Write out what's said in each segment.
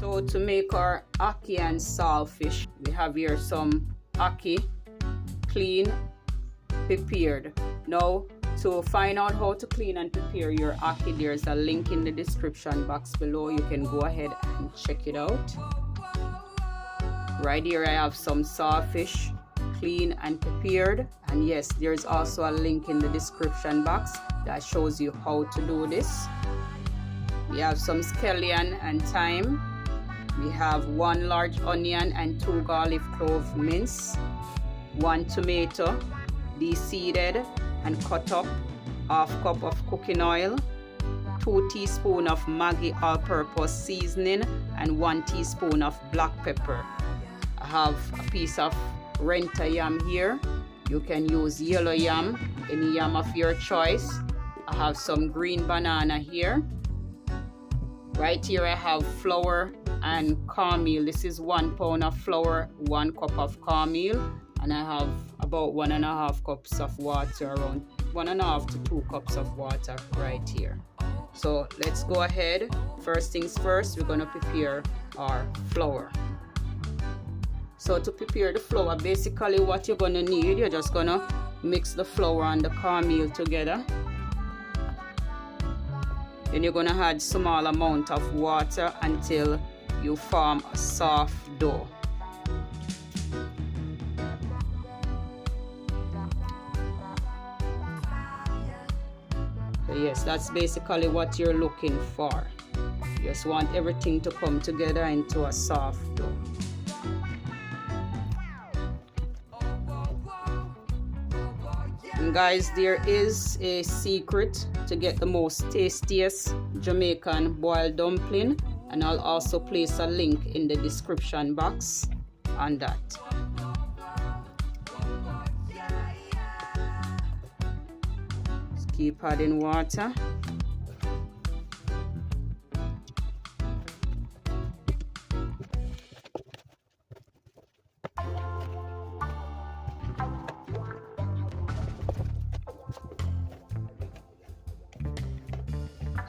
So to make our ackee and saltfish, we have here some ackee, clean, prepared. Now to find out how to clean and prepare your ackee, there's a link in the description box below. You can go ahead and check it out. Right here I have some saltfish, clean and prepared, and yes, there's also a link in the description box that shows you how to do this. We have some scallion and thyme. We have 1 large onion and 2 garlic clove minced, 1 tomato de-seeded and cut up, ½ cup of cooking oil, 2 teaspoons of Maggi all-purpose seasoning, and 1 teaspoon of black pepper. I have a piece of renta yam here. You can use yellow yam, any yam of your choice. I have some green banana here. Right here I have flour and cornmeal. This is 1 pound of flour, 1 cup of cornmeal, and I have about 1½ cups of water, around 1½ to 2 cups of water right here. So let's go ahead. First things first, we're gonna prepare our flour. So to prepare the flour, basically what you're gonna need, you're just gonna mix the flour and the cornmeal together. Then you're gonna add small amount of water until you form a soft dough. So yes, that's basically what you're looking for. You just want everything to come together into a soft dough. And guys, there is a secret to get the most tastiest Jamaican boiled dumpling, and I'll also place a link in the description box on that. Just keep adding water.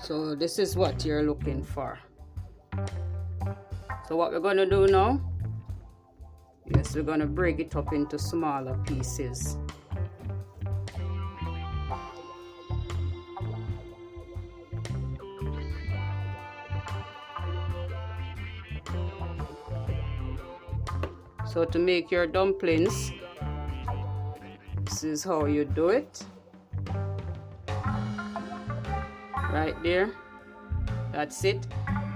So this is what you're looking for. So what we're going to do now, yes, we're going to break it up into smaller pieces. So to make your dumplings, this is how you do it. Right there, that's it.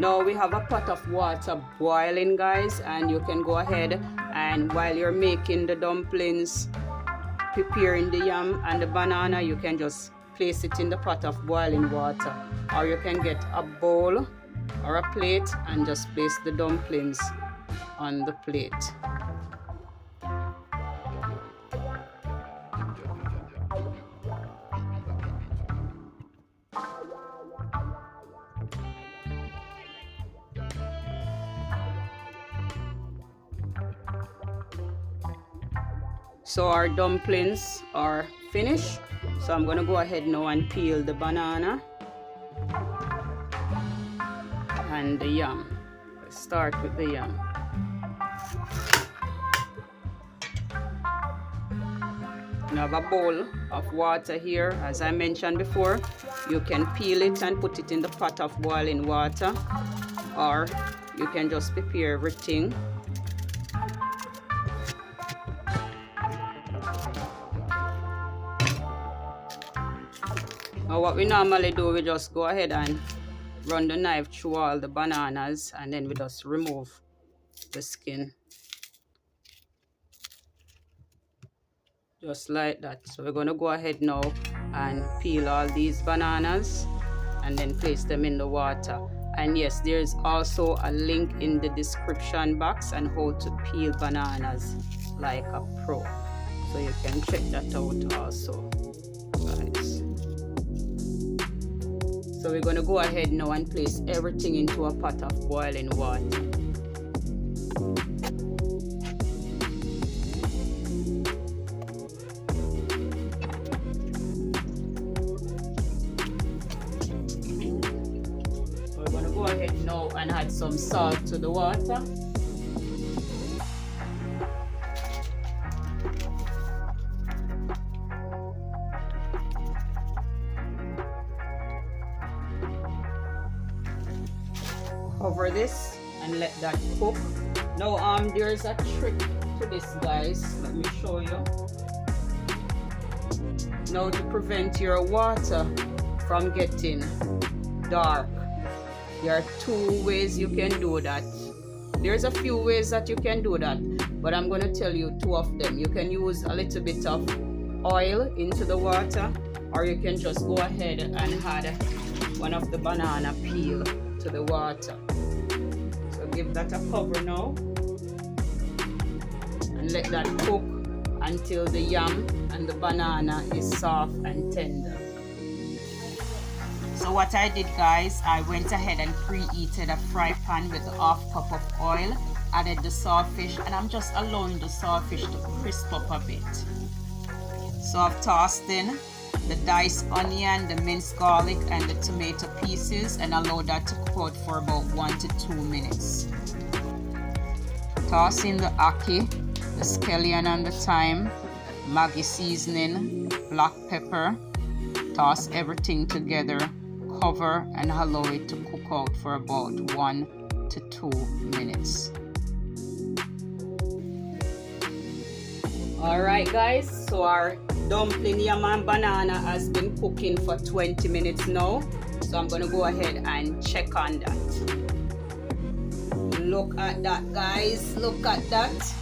Now we have a pot of water boiling, guys, and you can go ahead and while you're making the dumplings, preparing the yam and the banana, you can just place it in the pot of boiling water, or you can get a bowl or a plate and just place the dumplings on the plate. So our dumplings are finished. So I'm gonna go ahead now and peel the banana and the yam. Let's start with the yam. I have a bowl of water here. As I mentioned before, you can peel it and put it in the pot of boiling water, or you can just prepare everything. Now what we normally do, we just go ahead and run the knife through all the bananas, and then we just remove the skin. Just like that. So we're going to go ahead now and peel all these bananas and then place them in the water. And yes, there's also a link in the description box on how to peel bananas like a pro. So you can check that out also, guys. So we're going to go ahead now and place everything into a pot of boiling water. So we're going to go ahead now and add some salt to the water. Cover this and let that cook. Now there's a trick to this, guys. Let me show you. Now, to prevent your water from getting dark, there are 2 ways you can do that. There's a few ways that you can do that, but I'm going to tell you 2 of them. You can use a little bit of oil into the water, or you can just go ahead and add one of the banana peel to the water. So give that a cover now and let that cook until the yam and the banana is soft and tender. So what I did, guys, I went ahead and preheated a fry pan with a ½ cup of oil, added the saltfish, and I'm just allowing the saltfish to crisp up a bit. So I've tossed in the diced onion, the minced garlic, and the tomato pieces, and allow that to cook out for about 1 to 2 minutes. Toss in the ackee, the scallion and the thyme, Maggi seasoning, black pepper. Toss everything together, cover, and allow it to cook out for about 1 to 2 minutes. Alright, guys, so our dumpling yam and banana has been cooking for 20 minutes now. So I'm going to go ahead and check on that. Look at that, guys. Look at that.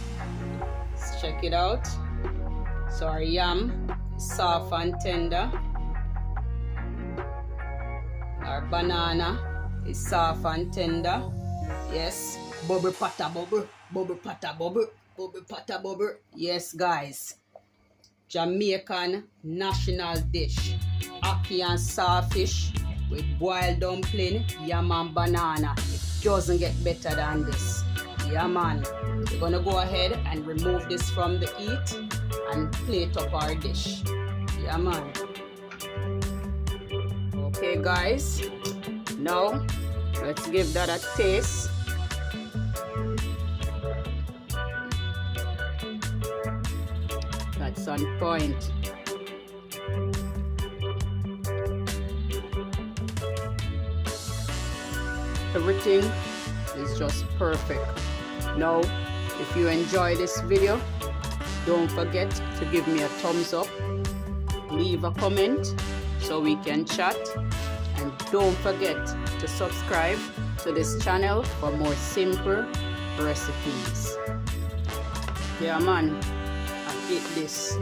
Let's check it out. So our yam is soft and tender. Our banana is soft and tender. Yes. Bubble pata bubble. Bubble pata bubble. Bubble pata bubble. Yes, guys. Jamaican national dish. Ackee and saltfish with boiled dumpling, yam and banana. It doesn't get better than this. Yeah, man. We're gonna go ahead and remove this from the heat and plate up our dish. Yeah, man. Okay, guys. Now, let's give that a taste. That's on point. Everything is just perfect. Now, if you enjoy this video, don't forget to give me a thumbs up, leave a comment so we can chat, and don't forget to subscribe to this channel for more simple recipes. Yeah, man, I eat this.